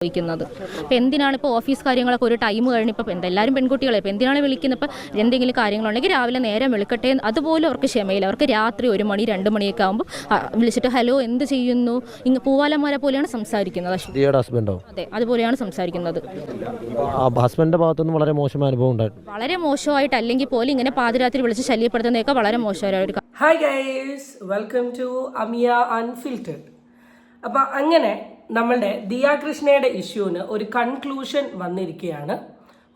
ചോദിക്കുന്നത്. അപ്പോൾ എന്തിനാണ് ഇപ്പോൾ ഓഫീസ് കാര്യങ്ങളൊക്കെ ഒരു ടൈം കഴിഞ്ഞപ്പോൾ എല്ലാവരും പെൺകുട്ടികളെ ഇപ്പോൾ എന്തിനാണ് വിളിക്കുന്നത്? ഇപ്പോൾ എന്തെങ്കിലും കാര്യങ്ങളുണ്ടെങ്കിൽ രാവിലെ നേരം വിളിക്കട്ടെ, അതുപോലും അവർക്ക് ക്ഷമയില്ല. അവർക്ക് രാത്രി 1 മണി 2 മണിയൊക്കെ ആകുമ്പോൾ വിളിച്ചിട്ട് ഹലോ എന്ത് ചെയ്യുന്നു, ഇങ്ങ് പൂവാലന്മാരെ പോലെയാണ് സംസാരിക്കുന്നത്. ഹസ്ബൻഡോ? അതെ, അതുപോലെയാണ് സംസാരിക്കുന്നത്. ഹസ്ബൻഡിന്റെ ഭാഗത്തുനിന്ന് വളരെ മോശമായ അനുഭവം ഉണ്ടായിരുന്നു. വളരെ മോശമായിട്ട് അല്ലെങ്കിൽ പോലും ഇങ്ങനെ പാതിരാത്രി വിളിച്ച് ശല്യപ്പെടുത്തുന്നതൊക്കെ വളരെ മോശമായ ഒരു കാര്യം. Hi guys, welcome to Amiya unfiltered. അപ്പം അങ്ങനെ നമ്മളുടെ ദിയ കൃഷ്ണയുടെ ഇഷ്യൂവിന് ഒരു കൺക്ലൂഷൻ വന്നിരിക്കുകയാണ്.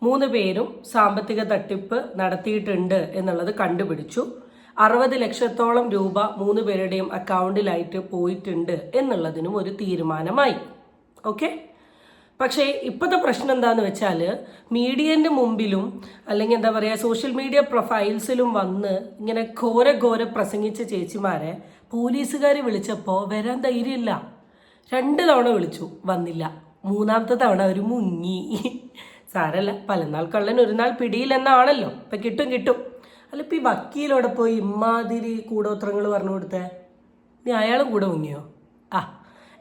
3 പേരും സാമ്പത്തിക തട്ടിപ്പ് നടത്തിയിട്ടുണ്ട് എന്നുള്ളത് കണ്ടുപിടിച്ചു. 60 ലക്ഷത്തോളം രൂപ 3 പേരുടെയും അക്കൗണ്ടിലായിട്ട് പോയിട്ടുണ്ട് എന്നുള്ളതിനും ഒരു തീരുമാനമായി. ഓക്കെ, പക്ഷേ ഇപ്പോഴത്തെ പ്രശ്നം എന്താണെന്ന് വെച്ചാൽ മീഡിയൻ്റെ മുമ്പിലും അല്ലെങ്കിൽ എന്താ പറയുക സോഷ്യൽ മീഡിയ പ്രൊഫൈൽസിലും വന്ന് ഇങ്ങനെ ഘോര പ്രസംഗിച്ച ചേച്ചിമാരെ പോലീസുകാർ വിളിച്ചപ്പോൾ വരാൻ ധൈര്യമില്ല. 2 തവണ വിളിച്ചു, വന്നില്ല. 3ാമത്തെ തവണ അവർ മുങ്ങി. സാരല്ല, പലനാൾ കള്ളൻ ഒരു നാൾ പിടിയില്ലെന്നാണല്ലോ. ഇപ്പം കിട്ടും. അല്ല, ഇപ്പം ഈ വക്കീലോടെ പോയി ഇമ്മാതിരി കൂടോത്രങ്ങൾ പറഞ്ഞു കൊടുത്തേ, നീ അയാളും കൂടെ മുങ്ങിയോ?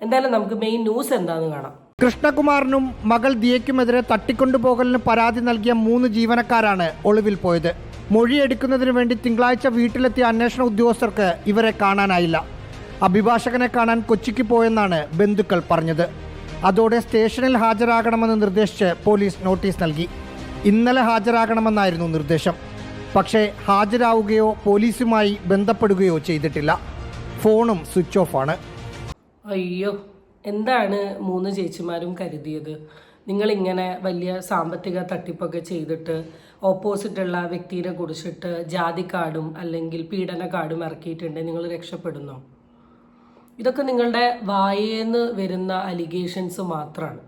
എന്തായാലും നമുക്ക് മെയിൻ ന്യൂസ് എന്താണെന്ന് കാണാം. കൃഷ്ണകുമാറിനും മകൾ ദിയയ്ക്കുമെതിരെ തട്ടിക്കൊണ്ടുപോകലിന് പരാതി നൽകിയ 3 ജീവനക്കാരാണ് ഒളിവിൽ പോയത്. മൊഴിയെടുക്കുന്നതിന് വേണ്ടി തിങ്കളാഴ്ച വീട്ടിലെത്തിയ അന്വേഷണ ഉദ്യോഗസ്ഥർക്ക് ഇവരെ കാണാനായില്ല. അഭിഭാഷകനെ കാണാൻ കൊച്ചിക്ക് പോയെന്നാണ് ബന്ധുക്കൾ പറഞ്ഞത്. അതോടെ സ്റ്റേഷനിൽ ഹാജരാകണമെന്ന് നിർദ്ദേശിച്ച് പോലീസ് നോട്ടീസ് നൽകി. ഇന്നലെ ഹാജരാകണമെന്നായിരുന്നു നിർദ്ദേശം. പക്ഷേ ഹാജരാവുകയോ പോലീസുമായി ബന്ധപ്പെടുകയോ ചെയ്തിട്ടില്ല. ഫോണും സ്വിച്ച് ഓഫ് ആണ്. അയ്യോ, എന്താണ് 3 ചേച്ചിമാരും കരുതിയത്? നിങ്ങളിങ്ങനെ വലിയ സാമ്പത്തിക തട്ടിപ്പൊക്കെ ചെയ്തിട്ട് ഓപ്പോസിറ്റുള്ള വ്യക്തിയെ കുറിച്ചിട്ട് ജാതി കാർഡും അല്ലെങ്കിൽ പീഡന കാർഡും ഇറക്കിയിട്ടുണ്ടെങ്കിൽ നിങ്ങൾ രക്ഷപ്പെടുന്നോ? ഇതൊക്കെ നിങ്ങളുടെ വായേന്ന് വരുന്ന അലിഗേഷൻസ് മാത്രമാണ്.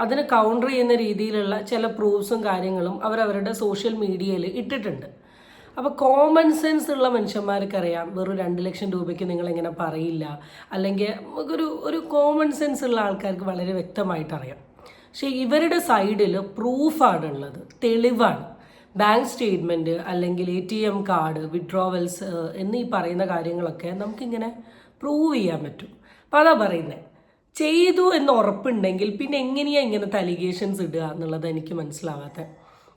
അതിന് കൗണ്ടർ ചെയ്യുന്ന രീതിയിലുള്ള ചില പ്രൂഫ്സും കാര്യങ്ങളും അവരവരുടെ സോഷ്യൽ മീഡിയയിൽ ഇട്ടിട്ടുണ്ട്. അപ്പോൾ കോമൺ സെൻസ് ഉള്ള മനുഷ്യന്മാർക്കറിയാം വെറും 2 ലക്ഷം രൂപയ്ക്ക് നിങ്ങളിങ്ങനെ പറയില്ല. അല്ലെങ്കിൽ ഒരു കോമൺ സെൻസ് ഉള്ള ആൾക്കാർക്ക് വളരെ വ്യക്തമായിട്ടറിയാം. പക്ഷേ ഇവരുടെ സൈഡിൽ പ്രൂഫാണുള്ളത്, തെളിവാണ്. ബാങ്ക് സ്റ്റേറ്റ്മെൻറ്റ് അല്ലെങ്കിൽ ATM കാർഡ്, വിഡ്രോവൽസ് എന്നീ പറയുന്ന കാര്യങ്ങളൊക്കെ നമുക്കിങ്ങനെ പ്രൂവ് ചെയ്യാൻ പറ്റും. അപ്പോൾ അതാ പറയുന്നത്, ചെയ്തു എന്ന് ഉറപ്പുണ്ടെങ്കിൽ പിന്നെ എങ്ങനെയാണ് ഇങ്ങനത്തെ അലിഗേഷൻസ് ഇടുക എന്നുള്ളത് എനിക്ക് മനസ്സിലാവാത്തത്.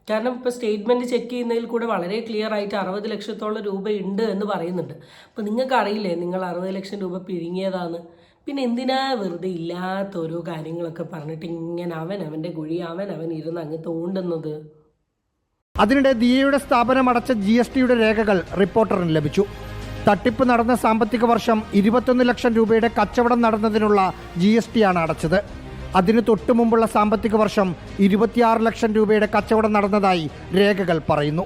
കാരണം ഇപ്പോൾ സ്റ്റേറ്റ്മെൻറ്റ് ചെക്ക് ചെയ്യുന്നതിൽ കൂടെ വളരെ ക്ലിയർ ആയിട്ട് 60 ലക്ഷത്തോളം രൂപ ഉണ്ട് എന്ന് പറയുന്നുണ്ട്. അപ്പോൾ നിങ്ങൾക്ക് അറിയില്ലേ നിങ്ങൾ 60 ലക്ഷം രൂപ പിഴുങ്ങിയതാണ്? പിന്നെ എന്തിനാ വെറുതെ ഇല്ലാത്ത ഓരോ കാര്യങ്ങളൊക്കെ പറഞ്ഞിട്ട് ഇങ്ങനെ അവൻ്റെ കുഴി അവൻ ഇരുന്ന് അങ്ങ് തോണ്ടുന്നത്? അതിനിടെ ദിയയുടെ സ്ഥാപനം അടച്ച GSTയുടെ രേഖകൾ റിപ്പോർട്ടറിന് ലഭിച്ചു. തട്ടിപ്പ് നടന്ന സാമ്പത്തിക വർഷം 21 ലക്ഷം രൂപയുടെ കച്ചവടം നടന്നതിനുള്ള GST ആണ് അടച്ചത്. അതിന് തൊട്ടു മുമ്പുള്ള സാമ്പത്തിക വർഷം 26 ലക്ഷം രൂപയുടെ കച്ചവടം നടന്നതായി രേഖകൾ പറയുന്നു.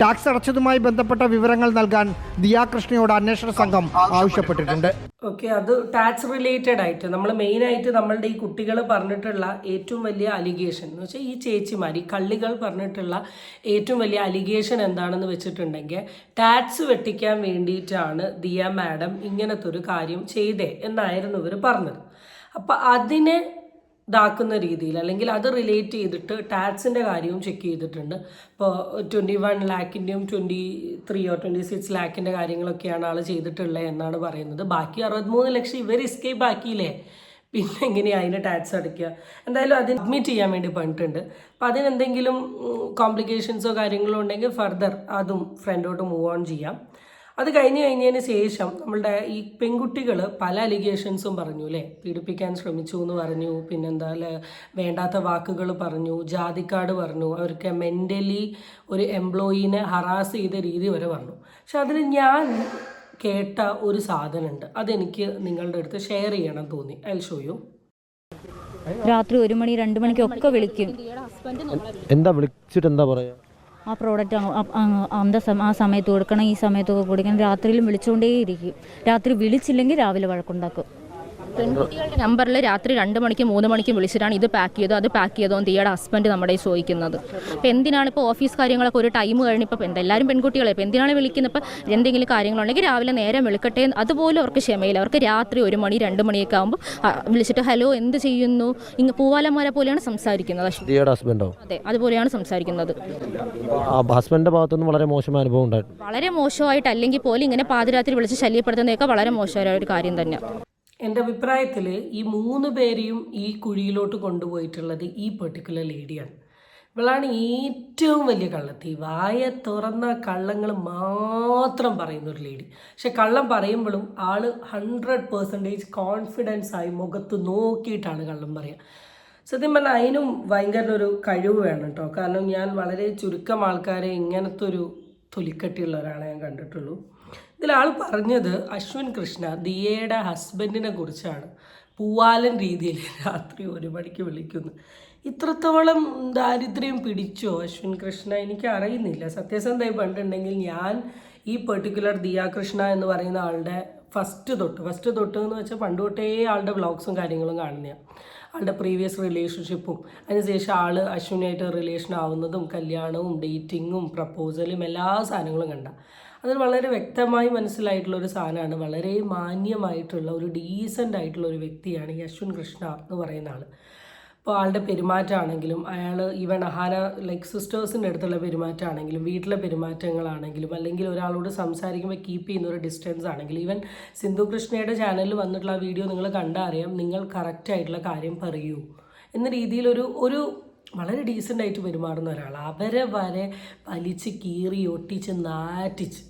ടാക്സ് അടച്ചതുമായി ബന്ധപ്പെട്ട വിവരങ്ങൾ നൽകാൻ ദിയ കൃഷ്ണയോട് അന്വേഷണ സംഘം ആവശ്യപ്പെട്ടിട്ടുണ്ട്. ഓക്കെ, അത് ടാക്സ് റിലേറ്റഡ് ആയിട്ട് നമ്മൾ മെയിനായിട്ട് നമ്മളുടെ ഈ കുട്ടികൾ പറഞ്ഞിട്ടുള്ള ഏറ്റവും വലിയ അലിഗേഷൻ എന്ന് വെച്ചാൽ ഈ ചേച്ചിമാർ ഈ കള്ളികൾ പറഞ്ഞിട്ടുള്ള ഏറ്റവും വലിയ അലിഗേഷൻ എന്താണെന്ന് വെച്ചിട്ടുണ്ടെങ്കിൽ ടാക്സ് വെട്ടിക്കാൻ വേണ്ടിയിട്ടാണ് ദിയ മാഡം ഇങ്ങനത്തെ ഒരു കാര്യം ചെയ്തേ എന്നായിരുന്നു ഇവർ പറഞ്ഞത്. അപ്പം അതിനെ ഇതാക്കുന്ന രീതിയിൽ അല്ലെങ്കിൽ അത് റിലേറ്റ് ചെയ്തിട്ട് ടാക്സിൻ്റെ കാര്യവും ചെക്ക് ചെയ്തിട്ടുണ്ട്. ഇപ്പോൾ 21 ലാക്കിൻ്റെയും 23 or 26 ലാക്കിൻ്റെ കാര്യങ്ങളൊക്കെയാണ് ആൾ ചെയ്തിട്ടുള്ളത് എന്നാണ് പറയുന്നത്. ബാക്കി 63 ലക്ഷം ഇവർ എസ്കേപ്പ് ആക്കിയില്ലേ, പിന്നെ എങ്ങനെയാണ് അതിന് ടാക്സ് അടയ്ക്കുക? എന്തായാലും അതിന് അഡ്മിറ്റ് ചെയ്യാൻ വേണ്ടി പറഞ്ഞിട്ടുണ്ട്. അപ്പം അതിനെന്തെങ്കിലും കോംപ്ലിക്കേഷൻസോ കാര്യങ്ങളോ ഉണ്ടെങ്കിൽ ഫർദർ അതും ഫ്രണ്ടോട്ട് മൂവ് ഓൺ ചെയ്യാം. അത് കഴിഞ്ഞതിന് ശേഷം നമ്മളുടെ ഈ പെൺകുട്ടികൾ പല അലിഗേഷൻസും പറഞ്ഞു അല്ലേ, പീഡിപ്പിക്കാൻ ശ്രമിച്ചു എന്ന് പറഞ്ഞു, പിന്നെന്താ വേണ്ടാത്ത വാക്കുകൾ പറഞ്ഞു, ജാതിക്കാട് പറഞ്ഞു, അവർക്ക് മെൻ്റലി ഒരു എംപ്ലോയീനെ ഹറാസ് ചെയ്ത രീതി വരെ പറഞ്ഞു. പക്ഷെ അതിന് ഞാൻ കേട്ട ഒരു സാധനമുണ്ട്, അതെനിക്ക് നിങ്ങളുടെ അടുത്ത് ഷെയർ ചെയ്യണം തോന്നി. I will show you. രാത്രി 1 മണി 2 മണിക്കൊക്കെ വിളിക്കും. എന്താ വിളിച്ചിട്ട് എന്താ പറയാ? ആ പ്രോഡക്റ്റ് ആ സമയത്ത് കൊടുക്കണം, ഈ സമയത്തൊക്കെ കൊടുക്കണം. രാത്രിയിലും വിളിച്ചുകൊണ്ടേയിരിക്കും. രാത്രി വിളിച്ചില്ലെങ്കിൽ രാവിലെ വഴക്കുണ്ടാക്കും. പെൺകുട്ടികളുടെ നമ്പറിൽ രാത്രി 2 മണിക്കും 3 മണിക്കും വിളിച്ചിട്ടാണ് ഇത് പാക്ക് ചെയ്തോ അത് പാക്ക് ചെയ്തോ എന്ന് ദിയയുടെ ഹസ്ബൻഡ് നമ്മുടെ ചോദിക്കുന്നത്. അപ്പോൾ എന്തിനാണ് ഇപ്പോൾ ഓഫീസ് കാര്യങ്ങളൊക്കെ ഒരു ടൈം കഴിഞ്ഞപ്പോൾ എല്ലാവരും പെൺകുട്ടികളെ ഇപ്പോൾ എന്തിനാണ് വിളിക്കുന്നത്? ഇപ്പോൾ എന്തെങ്കിലും കാര്യങ്ങളുണ്ടെങ്കിൽ രാവിലെ നേരം വിളിക്കട്ടെ, അതുപോലും അവർക്ക് ക്ഷമയില്ല. അവർക്ക് രാത്രി 1 മണി 2 മണിയൊക്കെ ആകുമ്പോൾ വിളിച്ചിട്ട് ഹലോ എന്ത് ചെയ്യുന്നു, ഇങ്ങ് പൂവാലന്മാരെ പോലെയാണ് സംസാരിക്കുന്നത്. ഹസ്ബൻഡോ? അതെ, അതുപോലെയാണ് സംസാരിക്കുന്നത്. ഹസ്ബൻഡിന്റെ ഭാഗത്തുനിന്ന് വളരെ മോശമായ അനുഭവം ഉണ്ടായിരുന്നു. വളരെ മോശമായിട്ട് അല്ലെങ്കിൽ പോലും ഇങ്ങനെ പാതിരാത്രി വിളിച്ച് ശല്യപ്പെടുത്തുന്നതൊക്കെ വളരെ മോശമായ ഒരു കാര്യം തന്നെ. എൻ്റെ അഭിപ്രായത്തിൽ ഈ 3 പേരെയും ഈ കുഴിയിലോട്ട് കൊണ്ടുപോയിട്ടുള്ളത് ഈ പെർട്ടിക്കുലർ ലേഡിയാണ്. ഇവളാണ് ഏറ്റവും വലിയ കള്ളത്തി. വായ തുറന്ന കള്ളങ്ങൾ മാത്രം പറയുന്ന ഒരു ലേഡി. പക്ഷെ കള്ളം പറയുമ്പോഴും ആൾ 100% കോൺഫിഡൻസ് ആയി മുഖത്ത് നോക്കിയിട്ടാണ് കള്ളം പറയുക. സത്യം പറഞ്ഞാൽ അതിനും ഭയങ്കര ഒരു കഴിവ് വേണം കേട്ടോ. കാരണം ഞാൻ വളരെ ചുരുക്കം ആൾക്കാരെ ഇങ്ങനത്തെ ഒരു തൊലിക്കട്ടിയുള്ള ഒരാളെ ഞാൻ കണ്ടിട്ടുള്ളൂ. ഇതിലാൾ പറഞ്ഞത് അശ്വിൻ കൃഷ്ണ ദിയയുടെ ഹസ്ബൻഡിനെ കുറിച്ചാണ്. പൂവാലൻ രീതിയിൽ രാത്രി 1 മണിക്ക് വിളിക്കുന്നു. ഇത്രത്തോളം ദാരിദ്ര്യം പിടിച്ചോ അശ്വിൻ കൃഷ്ണ? എനിക്ക് അറിയുന്നില്ല. സത്യസന്ധമായി പണ്ടുണ്ടെങ്കിൽ ഞാൻ ഈ പെർട്ടിക്കുലർ ദിയ കൃഷ്ണ എന്ന് പറയുന്ന ആളുടെ ഫസ്റ്റ് തൊട്ട് എന്ന് വെച്ചാൽ പണ്ട് തൊട്ടേ ആളുടെ വ്ളോഗ്സും കാര്യങ്ങളും കാണുന്നതാണ്. ആളുടെ പ്രീവിയസ് റിലേഷൻഷിപ്പും അതിനുശേഷം ആൾ അശ്വിനായിട്ട് റിലേഷൻ ആവുന്നതും കല്യാണവും ഡേറ്റിങ്ങും പ്രപ്പോസലും എല്ലാ സാധനങ്ങളും കണ്ട അതിൽ വളരെ വ്യക്തമായി മനസ്സിലായിട്ടുള്ള ഒരു സാധനമാണ്. വളരെ മാന്യമായിട്ടുള്ള ഒരു ഡീസൻ്റ് ആയിട്ടുള്ള ഒരു വ്യക്തിയാണ് ഈ അശ്വിൻ കൃഷ്ണ എന്ന് പറയുന്ന ആൾ. അപ്പോൾ ആളുടെ പെരുമാറ്റമാണെങ്കിലും അയാൾ ഈവൻ അഹാന ലൈക്ക് സിസ്റ്റേഴ്സിൻ്റെ അടുത്തുള്ള പെരുമാറ്റമാണെങ്കിലും വീട്ടിലെ പെരുമാറ്റങ്ങളാണെങ്കിലും അല്ലെങ്കിൽ ഒരാളോട് സംസാരിക്കുമ്പോൾ കീപ്പ് ചെയ്യുന്ന ഒരു ഡിസ്റ്റൻസ് ആണെങ്കിലും ഈവൻ സിന്ധു കൃഷ്ണയുടെ ചാനലിൽ വന്നിട്ടുള്ള ആ വീഡിയോ നിങ്ങൾ കണ്ടാൽ അറിയാം. നിങ്ങൾ കറക്റ്റായിട്ടുള്ള കാര്യം പറയൂ എന്ന രീതിയിൽ ഒരു വളരെ ഡീസൻ്റ് ആയിട്ട് പെരുമാറുന്ന ഒരാൾ. അവരെ വരെ വലിച്ച് കീറി ഒട്ടിച്ച് നാറ്റിച്ച്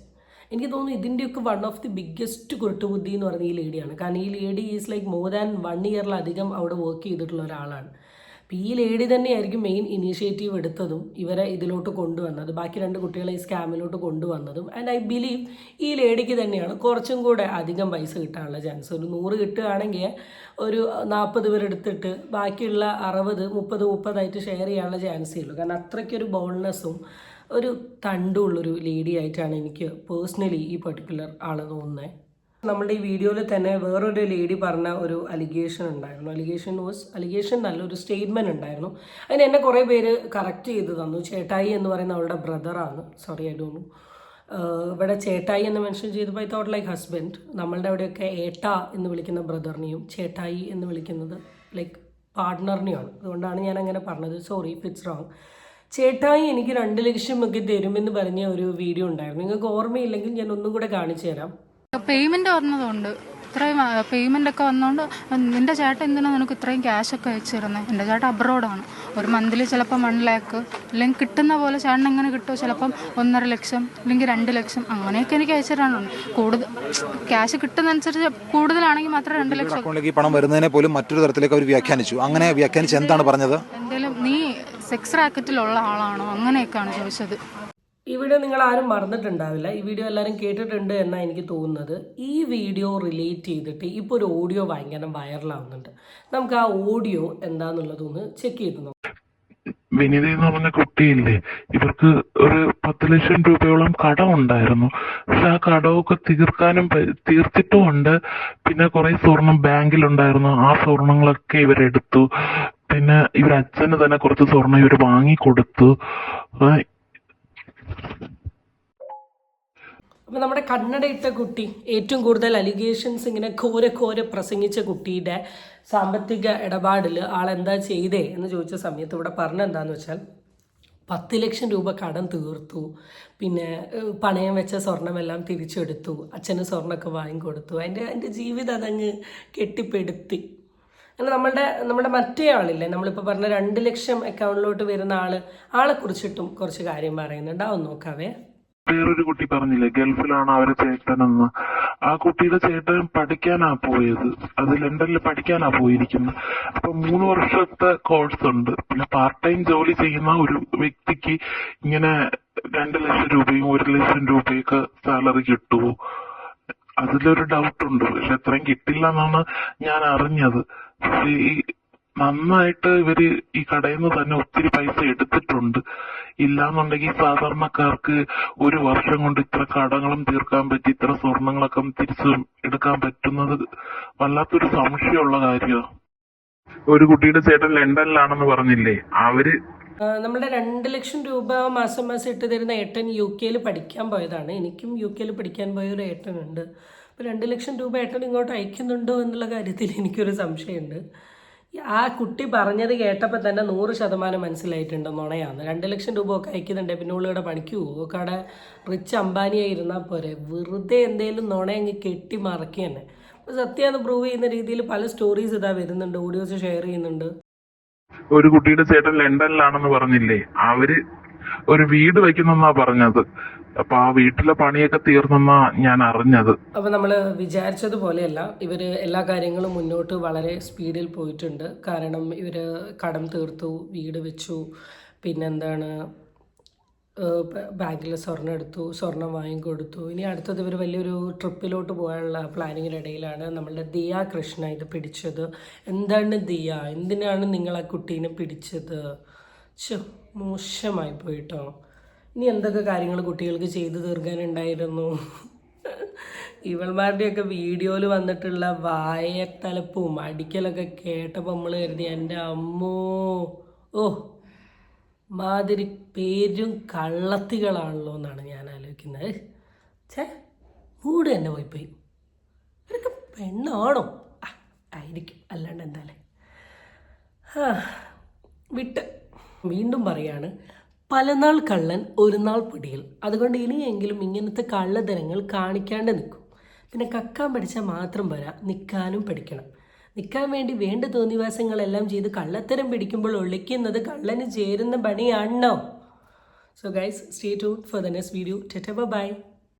എനിക്ക് തോന്നുന്നു ഇതിൻ്റെയൊക്കെ വൺ ഓഫ് ദി ബിഗ്ഗസ്റ്റ് കുരുട്ടുബുദ്ധി എന്ന് പറയുന്ന ഈ ലേഡിയാണ്. കാരണം ഈ lady is like more than 1 ഇയറിലധികം അവിടെ വർക്ക് ചെയ്തിട്ടുള്ള ഒരാളാണ്. അപ്പോൾ ഈ ലേഡി തന്നെയായിരിക്കും മെയിൻ ഇനീഷ്യേറ്റീവ് എടുത്തതും ഇവരെ ഇതിലോട്ട് കൊണ്ടുവന്നത്, ബാക്കി 2 കുട്ടികളെ ഈ സ്കാമിലോട്ട് കൊണ്ടുവന്നതും. ആൻഡ് ഐ ബിലീവ് ഈ ലേഡിക്ക് തന്നെയാണ് കുറച്ചും കൂടെ അധികം പൈസ കിട്ടാനുള്ള ചാൻസ്. ഒരു 100 കിട്ടുകയാണെങ്കിൽ ഒരു 40 പേരെടുത്തിട്ട് ബാക്കിയുള്ള 60 30 ഷെയർ ചെയ്യാനുള്ള ചാൻസേ ഉള്ളൂ. കാരണം അത്രയ്ക്കൊരു ബോൾനെസ്സും ഒരു തണ്ടുള്ളൊരു ലേഡി ആയിട്ടാണ് എനിക്ക് പേഴ്സണലി ഈ പെർട്ടിക്കുലർ ആൾ തോന്നുന്നത്. നമ്മുടെ ഈ വീഡിയോയിൽ തന്നെ വേറൊരു ലേഡി പറഞ്ഞ ഒരു അലിഗേഷൻ ഉണ്ടായിരുന്നു. അലിഗേഷൻ നല്ലൊരു സ്റ്റേറ്റ്മെൻറ്റ് ഉണ്ടായിരുന്നു. അതിന് എന്നെ കുറേ പേര് കറക്റ്റ് ചെയ്ത് തന്നു. ചേട്ടായി എന്ന് പറയുന്ന അവളുടെ ബ്രദറാണ്. Sorry I don't know. ഇവിടെ ചേട്ടായി എന്ന് മെൻഷൻ ചെയ്തപ്പോൾ ഐ തോട്ട് ലൈക്ക് ഹസ്ബൻഡ്. നമ്മളുടെ അവിടെയൊക്കെ ഏട്ട എന്ന് വിളിക്കുന്ന ബ്രദറിനെയും ചേട്ടായി എന്ന് വിളിക്കുന്നത് ലൈക്ക് പാർട്ട്ണറിനെയാണ്. അതുകൊണ്ടാണ് ഞാൻ അങ്ങനെ പറഞ്ഞത്. Sorry if it's wrong. ചേട്ടായി എനിക്ക് 2 ലക്ഷം ഒക്കെ തരുമെന്ന് പറഞ്ഞ ഒരു വീഡിയോ ഉണ്ടായിരുന്നു. നിങ്ങൾക്ക് ഓർമ്മയില്ലെങ്കിൽ ഞാൻ ഒന്നും കൂടെ കാണിച്ചു തരാം. പേയ്മെന്റ് വന്നതുകൊണ്ട് ഇത്രയും പേയ്മെന്റ് ഒക്കെ വന്നതുകൊണ്ട് നിന്റെ ചേട്ടൻ എന്തിനാ നിനക്ക് ഇത്രയും ക്യാഷ് ഒക്കെ അയച്ചു തരുന്നത്? എൻ്റെ ചേട്ടൻ അബ്രോഡാണ്. ഒരു മന്ത്ലി ചിലപ്പോൾ 1 ലാക്ക് അല്ലെങ്കിൽ കിട്ടുന്ന പോലെ ചേട്ടൻ എങ്ങനെ കിട്ടുമോ, ചിലപ്പം 1.5 ലക്ഷം അല്ലെങ്കിൽ 2 ലക്ഷം അങ്ങനെയൊക്കെ എനിക്ക് അയച്ചു തരാനുണ്ട്. കൂടുതൽ ക്യാഷ് കിട്ടുന്നതനുസരിച്ച് കൂടുതലാണെങ്കിൽ മാത്രമേ 2 ലക്ഷം. അക്കൗണ്ടിലേക്ക് പണം വരുന്നതിനെ പോലും മറ്റൊരു തരത്തിലേക്ക് അവർ വ്യാഖ്യാനിച്ചു. അങ്ങനെ വ്യാഖ്യാനിച്ച് എന്താണ് പറഞ്ഞത്? എന്തെങ്കിലും നീ സെക്സ് റാക്കറ്റിലുള്ള ആളാണോ അങ്ങനെയൊക്കെയാണ് ചോദിച്ചത്. ഈ വീഡിയോ നിങ്ങൾ ആരും മറന്നിട്ടുണ്ടാവില്ല. ഈ വീഡിയോ എല്ലാവരും കേട്ടിട്ടുണ്ട് എന്നാണ് എനിക്ക് തോന്നുന്നത്. ഈ വീഡിയോ റിലേറ്റ് ചെയ്തിട്ട് ഇപ്പോൾ ഒരു ഓഡിയോ ഭയങ്കര വൈറലാവുന്നുണ്ട്. നമുക്ക് ആ ഓഡിയോ എന്താണെന്നുള്ളതൊന്ന് ചെക്ക് ചെയ്ത് നോക്കാം. വിനിത എന്ന് പറഞ്ഞ കുട്ടിയില്ലേ, ഇവർക്ക് ഒരു 10 ലക്ഷം രൂപയോളം കടം ഉണ്ടായിരുന്നു. പക്ഷെ ആ കടമൊക്കെ തീർത്തിട്ടും ഉണ്ട്. പിന്നെ കുറെ സ്വർണം ബാങ്കിലുണ്ടായിരുന്നു. ആ സ്വർണങ്ങളൊക്കെ ഇവരെടുത്തു. പിന്നെ ഇവരച്ഛന് തന്നെ കുറച്ച് സ്വർണം ഇവർ വാങ്ങിക്കൊടുത്തു. അപ്പോൾ നമ്മുടെ കണ്ണടയിട്ട കുട്ടി, ഏറ്റവും കൂടുതൽ അലിഗേഷൻസ് ഇങ്ങനെ കോരെ പ്രസംഗിച്ച കുട്ടിയുടെ സാമ്പത്തിക ഇടപാടിൽ ആളെന്താ ചെയ്തേ എന്ന് ചോദിച്ച സമയത്ത് ഇവിടെ പറഞ്ഞെന്താണെന്ന് വെച്ചാൽ 10 ലക്ഷം രൂപ കടം തീർത്തു, പിന്നെ പണയം വെച്ച സ്വർണമെല്ലാം തിരിച്ചെടുത്തു, അച്ഛന് സ്വർണ്ണമൊക്കെ വാങ്ങിക്കൊടുത്തു, അതിൻ്റെ ജീവിതം അതങ്ങ് കെട്ടിപ്പെടുത്തി. അങ്ങനെ നമ്മുടെ മറ്റേ ആളില്ലേ, നമ്മളിപ്പോൾ പറഞ്ഞ 2 ലക്ഷം അക്കൗണ്ടിലോട്ട് വരുന്ന ആളെ കുറിച്ചിട്ടും കുറച്ച് കാര്യം പറയുന്നുണ്ട്. അതൊന്ന് നോക്കാവേ. വേറൊരു കുട്ടി പറഞ്ഞില്ലേ ഗൾഫിലാണ് അവരെ ചേട്ടനെന്ന്. ആ കുട്ടിയുടെ ചേട്ടൻ പഠിക്കാനാ പോയത്. അത് ലണ്ടനിൽ പഠിക്കാനാ പോയിരിക്കുന്നത്. അപ്പൊ 3 വർഷത്തെ കോഴ്സ് ഉണ്ട്. പിന്നെ പാർട്ട് ടൈം ജോലി ചെയ്യുന്ന ഒരു വ്യക്തിക്ക് ഇങ്ങനെ 2 ലക്ഷം രൂപയും 1 ലക്ഷം രൂപയൊക്കെ സാലറി കിട്ടുമോ? അതിലൊരു ഡൗട്ട് ഉണ്ട്. പക്ഷെ അത്രയും കിട്ടില്ല എന്നാണ് ഞാൻ അറിഞ്ഞത്. പക്ഷെ ഈ നന്നായിട്ട് ഇവര് ഈ കടയിൽ നിന്ന് തന്നെ ഒത്തിരി പൈസ എടുത്തിട്ടുണ്ട്. ഇല്ലാന്നുണ്ടെങ്കിൽ സാധാരണക്കാർക്ക് 1 വർഷം കൊണ്ട് ഇത്ര കടങ്ങളും തീർക്കാൻ പറ്റി, ഇത്ര സ്വർണങ്ങളൊക്കെ തിരിച്ചു എടുക്കാൻ പറ്റുന്നത് വല്ലാത്തൊരു സംശയമുള്ള കാര്യമാണ്. ഒരു കുട്ടിയുടെ ചേട്ടൻ ലണ്ടനിലാണെന്ന് പറഞ്ഞില്ലേ, അവര് നമ്മുടെ 2 ലക്ഷം രൂപ മാസം ഇട്ട് തരുന്ന ഏട്ടൻ UK പഠിക്കാൻ പോയതാണ്. എനിക്കും UK പഠിക്കാൻ പോയ ഒരു ഏട്ടനുണ്ട്. അപ്പോൾ 2 ലക്ഷം രൂപ ഏട്ടൻ ഇങ്ങോട്ട് അയക്കുന്നുണ്ടോ എന്നുള്ള കാര്യത്തിൽ എനിക്കൊരു സംശയമുണ്ട്. ആ കുട്ടി പറഞ്ഞത് കേട്ടപ്പോൾ തന്നെ 100% മനസ്സിലായിട്ടുണ്ട് നുണയാണ്. 2 ലക്ഷം രൂപ ഒക്കെ അയക്കുന്നുണ്ട്. പിന്നെ ഉള്ളിവിടെ പണിക്ക് പോകും. ഒക്കെ അവിടെ റിച്ച് അംബാനിയായി ഇരുന്നാൽ പോരെ. വെറുതെ എന്തെങ്കിലും നുണ അങ്ങ് കെട്ടി മറക്കി തന്നെ. സത്യമെന്ന് പ്രൂവ് ചെയ്യുന്ന രീതിയിൽ പല സ്റ്റോറീസ് ഇതാ വരുന്നുണ്ട്, ഓഡിയോസ് ഷെയർ ചെയ്യുന്നുണ്ട്. ഒരു കുട്ടിയുടെ ചേട്ടൻ ലണ്ടനിലാണെന്ന് പറഞ്ഞില്ലേ, അവര് ഒരു വീട് വെക്കുന്നെന്നാ പറഞ്ഞത്. അപ്പൊ ആ വീട്ടിലെ പണിയൊക്കെ തീർന്നെന്നാ ഞാൻ അറിഞ്ഞത്. അപ്പോൾ നമ്മൾ വിചാരിച്ചതുപോലെയല്ല, ഇവർ എല്ലാ കാര്യങ്ങളും മുന്നോട്ട് വളരെ സ്പീഡിൽ പോയിട്ടുണ്ട്. കാരണം ഇവർ കടം തീർത്തു, വീട് വെച്ചു, പിന്നെന്താണ് ബാങ്കിൽ സ്വർണ്ണം എടുത്തു, സ്വർണം വാങ്ങിക്കൊടുത്തു. ഇനി അടുത്തത് ഇവർ വലിയൊരു ട്രിപ്പിലോട്ട് പോകാനുള്ള പ്ലാനിങ്ങിനിടയിലാണ് നമ്മളുടെ ദിയ കൃഷ്ണ ഇത് പിടിച്ചത്. എന്താണ് ദിയ, എന്തിനാണ് നിങ്ങൾ ആ കുട്ടീനെ പിടിച്ചത്? മോശമായി പോയിട്ടോ. ഇനി എന്തൊക്കെ കാര്യങ്ങൾ കുട്ടികൾക്ക് ചെയ്തു തീർക്കാനുണ്ടായിരുന്നു. ഇവൾമാരുടെയൊക്കെ വീഡിയോയിൽ വന്നിട്ടുള്ള വായത്തലപ്പും അടിക്കലൊക്കെ കേട്ടപ്പോൾ നമ്മൾ കരുതി എൻ്റെ അമ്മോ, ഓ മാതിരി പേരും കള്ളത്തികളാണല്ലോ എന്നാണ് ഞാൻ ആലോചിക്കുന്നത്. മൂട് തന്നെ പോയിപ്പോയി. ഇവരൊക്കെ പെണ്ണാണോ? ആയിരിക്കും, അല്ലാണ്ട് എന്തായാലും വിട്ട്. വീണ്ടും പറയാണ്, പലനാൾ കള്ളൻ ഒരു നാൾ പിടിയിൽ. അതുകൊണ്ട് ഇനിയെങ്കിലും ഇങ്ങനത്തെ കള്ളത്തരങ്ങൾ കാണിക്കാണ്ട് നിൽക്കും. പിന്നെ കക്കാൻ പഠിച്ചാൽ മാത്രം പോരാ, നിൽക്കാനും പഠിക്കണം. നിൽക്കാൻ വേണ്ടി വേണ്ട തോന്നിവാസങ്ങളെല്ലാം ചെയ്ത് കള്ളത്തരം പിടിക്കുമ്പോൾ ഒളിക്കുന്നത് കള്ളന് ചേരുന്ന പണിയാണോ? So guys, stay tuned for the next video. Tata by.